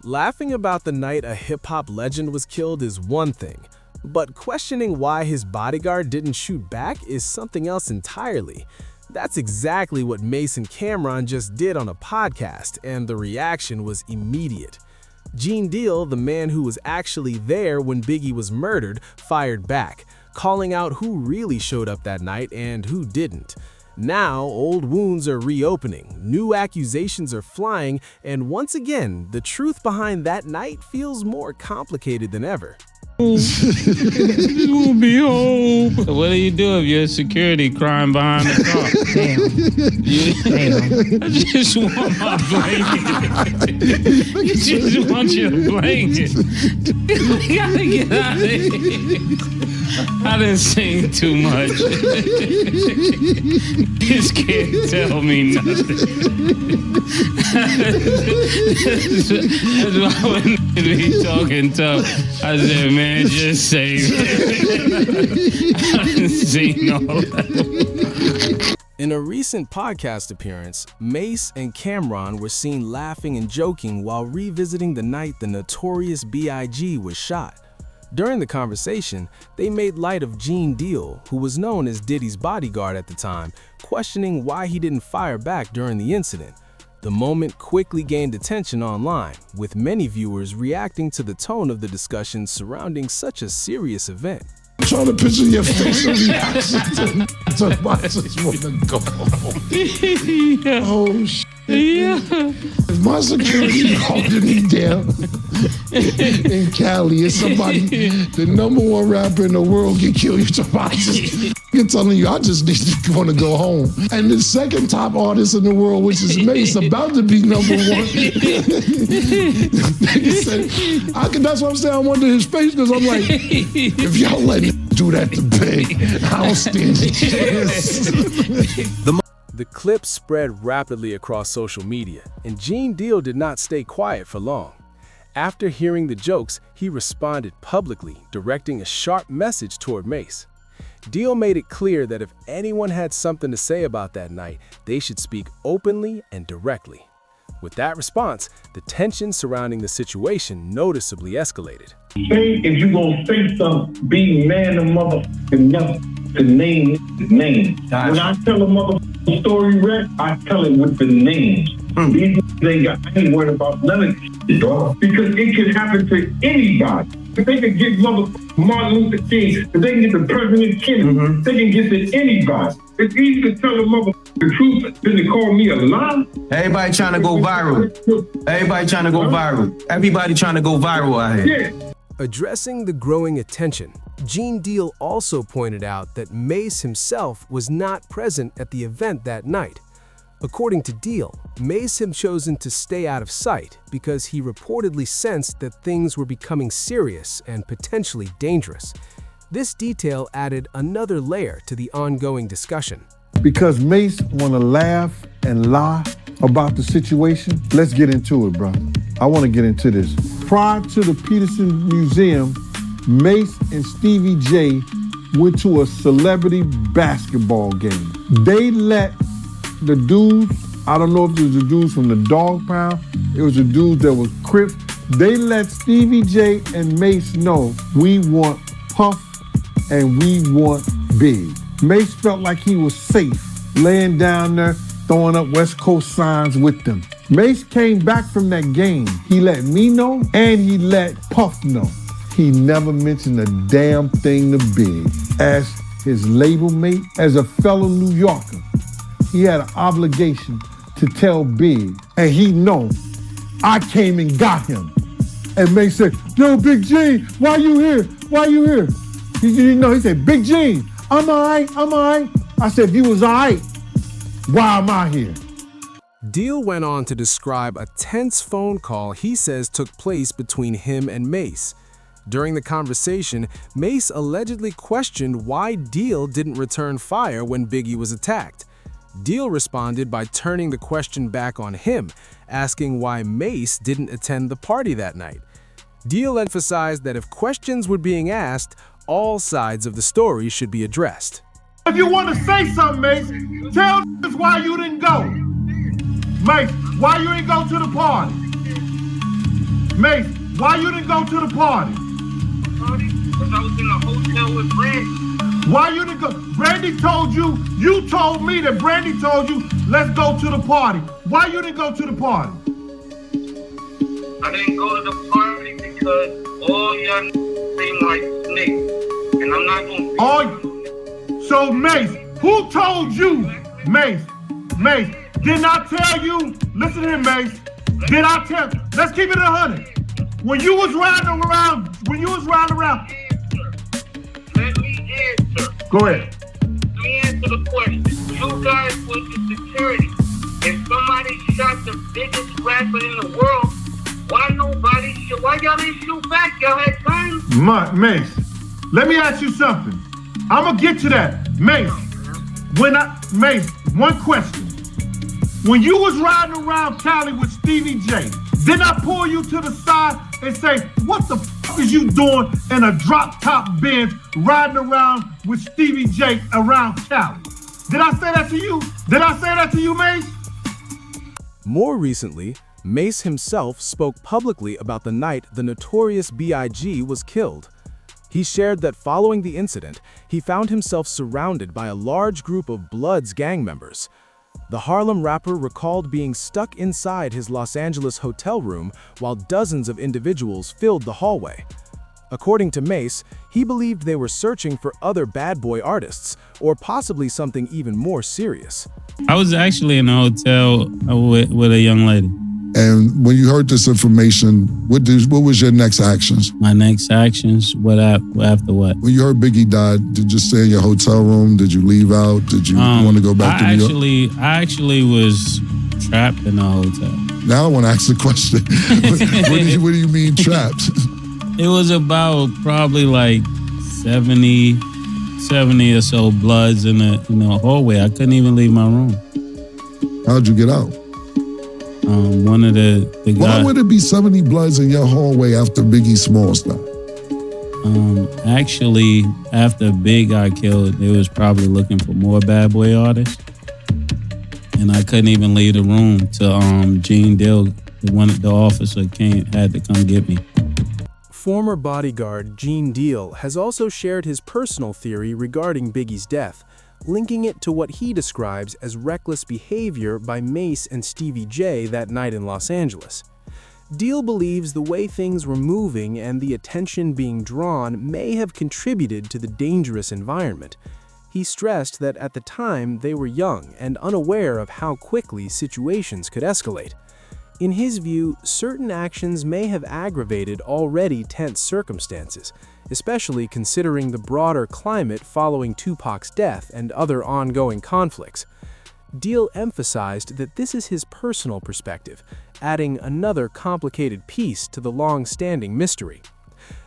Laughing about the night a hip-hop legend was killed is one thing, but questioning why his bodyguard didn't shoot back is something else entirely. That's exactly what Mase and Cam'ron just did on a podcast, and the reaction was immediate. Gene Deal, the man who was actually there when Biggie was murdered, fired back, calling out who really showed up that night and who didn't. Now, old wounds are reopening, new accusations are flying, and once again, the truth behind that night feels more complicated than ever. We'll be home. What do you do if you're a security crime behind the car? Damn. I just want my blanket. I just want your blanket. We gotta get out of here. I didn't sing too much. This can't tell me nothing. That's why when be talking tough, I said, man, just say it. I didn't sing all that. In a recent podcast appearance, Mase and Cam'ron were seen laughing and joking while revisiting the night the notorious B.I.G. was shot. During the conversation, they made light of Gene Deal, who was known as Diddy's bodyguard at the time, questioning why he didn't fire back during the incident. The moment quickly gained attention online, with many viewers reacting to the tone of the discussion surrounding such a serious event. I'm trying to picture your facial reaction to watch this woman go. Oh, shit. Yeah. If my security holding me down in Cali, is somebody, the #1 rapper in the world, get killed, you're telling you, I just need to want to go home. And the second top artist in the world, which is Mase, about to be #1. That's what I'm saying. I wonder his face, because I'm like, if y'all let me do that to Big, I don't stand a chance. The clip spread rapidly across social media, and Gene Deal did not stay quiet for long. After hearing the jokes, he responded publicly, directing a sharp message toward Mase. Deal made it clear that if anyone had something to say about that night, they should speak openly and directly. With that response, the tension surrounding the situation noticeably escalated. Say, if you gonna say something, be man and motherfucking never to name names. Gotcha. When I tell a motherfucking story, Rex, I tell it with the names. These things, I ain't worried about none of this, dog. Because it can happen to anybody. If they can get motherfucking Martin Luther King, if they can get the President Kennedy, they can get to anybody. It's easy to tell a motherfucker the truth than to call me a lie. Everybody trying to go viral. Everybody trying to go viral. Everybody trying to go viral out here. Yeah. Addressing the growing attention, Gene Deal also pointed out that Mase himself was not present at the event that night. According to Deal, Mase had chosen to stay out of sight because he reportedly sensed that things were becoming serious and potentially dangerous. This detail added another layer to the ongoing discussion. Because Mase want to laugh and lie about the situation, let's get into it, bro. I want to get into this. Prior to the Peterson Museum, Mase and Stevie J went to a celebrity basketball game. They let the dudes, I don't know if it was the dudes from the Dog Pound, it was the dudes that was Crips. They let Stevie J and Mase know, we want Puff and we want Big. Mase felt like he was safe, laying down there, throwing up West Coast signs with them. Mase came back from that game. He let me know and he let Puff know. He never mentioned a damn thing to Big. As his label mate, as a fellow New Yorker, he had an obligation to tell Big, and he know I came and got him. And Mase said, yo, Big G, why you here? Why you here? He said, Big G, I'm all right. I said, if you was all right, why am I here? Deal went on to describe a tense phone call he says took place between him and Mase. During the conversation, Mase allegedly questioned why Deal didn't return fire when Biggie was attacked. Deal responded by turning the question back on him, asking why Mase didn't attend the party that night. Deal emphasized that if questions were being asked, all sides of the story should be addressed. If you want to say something, Mase, tell us why you didn't go. Mase, why you didn't go to the party? Mase, why you didn't go to the party? Because I was in a hotel with Brandy. Why you didn't go? Brandy told you, you told me that Brandy told you, let's go to the party. Why you didn't go to the party? I didn't go to the party because all y'all seem like snakes. And I'm not gonna So Mase, who told you? Mase, didn't I tell you? Listen to him, Mase. Did I tell? Let's keep it 100. When you was riding around, Let me answer. Go ahead. Let me answer the question. You guys was the security. If somebody shot the biggest rapper in the world, why y'all didn't shoot back? Y'all had guns? Mase, let me ask you something. I'm gonna get to that. Mase, one question. When you was riding around Cali with Stevie J, didn't I pull you to the side and say, what the f is you doing in a drop top Benz riding around with Stevie J around Cali? Did I say that to you? Did I say that to you, Mase? More recently, Mase himself spoke publicly about the night the notorious B.I.G. was killed. He shared that following the incident, he found himself surrounded by a large group of Bloods gang members. The Harlem rapper recalled being stuck inside his Los Angeles hotel room while dozens of individuals filled the hallway. According to Mase, he believed they were searching for other bad boy artists, or possibly something even more serious. I was actually in a hotel with a young lady. And when you heard this information, what was your next actions? My next actions? After what? When you heard Biggie died, did you stay in your hotel room? Did you leave out? Did you want to go back to New York? I actually was trapped in a hotel. Now I want to ask the question. What do you mean trapped? It was about probably like 70 or so Bloods in the hallway. I couldn't even leave my room. How'd you get out? One of the guys. Why would it be 70 Bloods in your hallway after Biggie Smalls died? Actually, after Big got killed, they was probably looking for more bad boy artists. And I couldn't even leave the room till Gene Dill, the officer had to come get me. Former bodyguard Gene Deal has also shared his personal theory regarding Biggie's death, linking it to what he describes as reckless behavior by Mase and Stevie J that night in Los Angeles. Deal believes the way things were moving and the attention being drawn may have contributed to the dangerous environment. He stressed that at the time they were young and unaware of how quickly situations could escalate. In his view, certain actions may have aggravated already tense circumstances, especially considering the broader climate following Tupac's death and other ongoing conflicts. Deal emphasized that this is his personal perspective, adding another complicated piece to the long-standing mystery.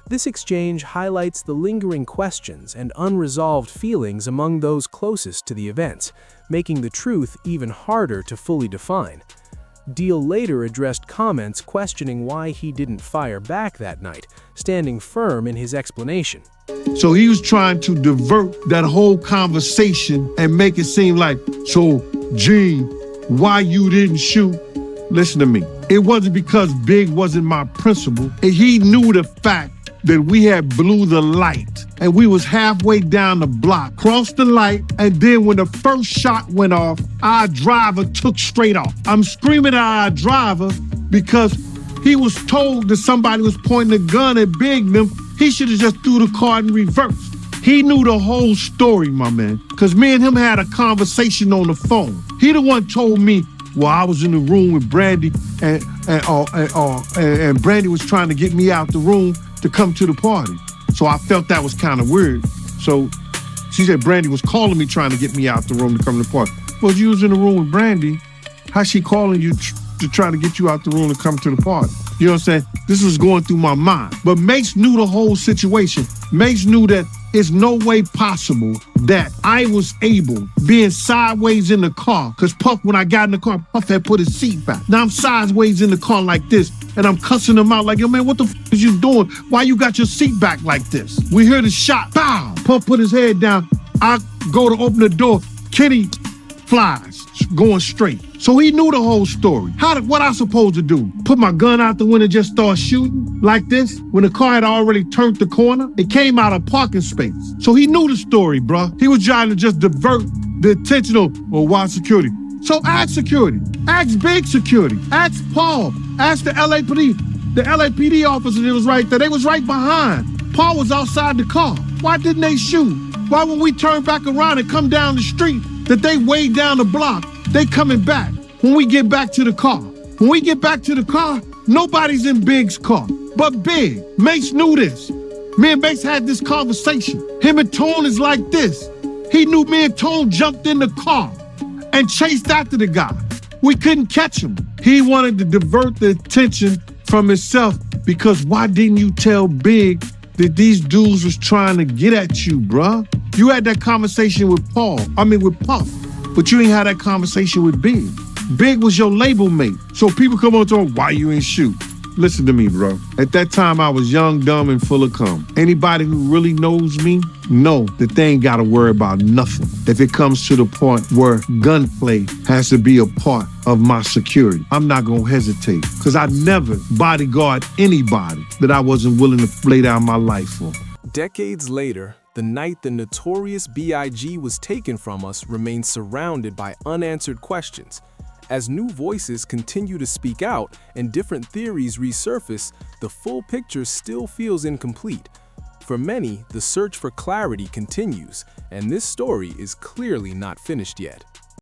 This exchange highlights the lingering questions and unresolved feelings among those closest to the events, making the truth even harder to fully define. Deal later addressed comments questioning why he didn't fire back that night, standing firm in his explanation. So he was trying to divert that whole conversation and make it seem like, so Gene, why you didn't shoot? Listen to me. It wasn't because Big wasn't my principal. He knew the fact that we had blew the light and we was halfway down the block, crossed the light, and then when the first shot went off, our driver took straight off. I'm screaming at our driver because he was told that somebody was pointing a gun at Big them. He should have just threw the car in reverse. He knew the whole story, my man, because me and him had a conversation on the phone. He the one told me, well, I was in the room with Brandy and Brandy was trying to get me out the room to come to the party. So I felt that was kind of weird. So she said Brandy was calling me trying to get me out the room to come to the party. Well, you was in the room with Brandy. How's she calling you to try to get you out the room to come to the party? You know what I'm saying? This was going through my mind. But Mase knew the whole situation. Mase knew that it's no way possible that I was able, being sideways in the car, because Puff, when I got in the car, Puff had put his seat back. Now I'm sideways in the car like this, and I'm cussing him out like, yo, man, what the f is you doing? Why you got your seat back like this? We hear the shot, pow! Puff put his head down. I go to open the door. Kenny flies going straight. So he knew the whole story. What I supposed to do? Put my gun out the window and just start shooting like this? When the car had already turned the corner? It came out of parking space. So he knew the story, bruh. He was trying to just divert the attention of, well, why security? So ask security. Ask big security. Ask Paul. Ask the LAPD. The LAPD officer that was right there. They was right behind. Paul was outside the car. Why didn't they shoot? Why when we turn back around and come down the street that they way down the block, they coming back when we get back to the car? When we get back to the car, nobody's in Big's car. But Big, Mase knew this. Me and Mase had this conversation. Him and Tone is like this. He knew me and Tone jumped in the car and chased after the guy. We couldn't catch him. He wanted to divert the attention from himself because why didn't you tell Big that these dudes was trying to get at you, bruh? You had that conversation with with Puff, but you ain't had that conversation with Big. Big was your label mate. So people come on to him, why you ain't shoot? Listen to me, bro. At that time, I was young, dumb, and full of cum. Anybody who really knows me know that they ain't got to worry about nothing if it comes to the point where gunplay has to be a part of my security. I'm not going to hesitate because I never bodyguard anybody that I wasn't willing to lay down my life for. Decades later, the night the notorious B.I.G. was taken from us remains surrounded by unanswered questions. As new voices continue to speak out and different theories resurface, the full picture still feels incomplete. For many, the search for clarity continues, and this story is clearly not finished yet.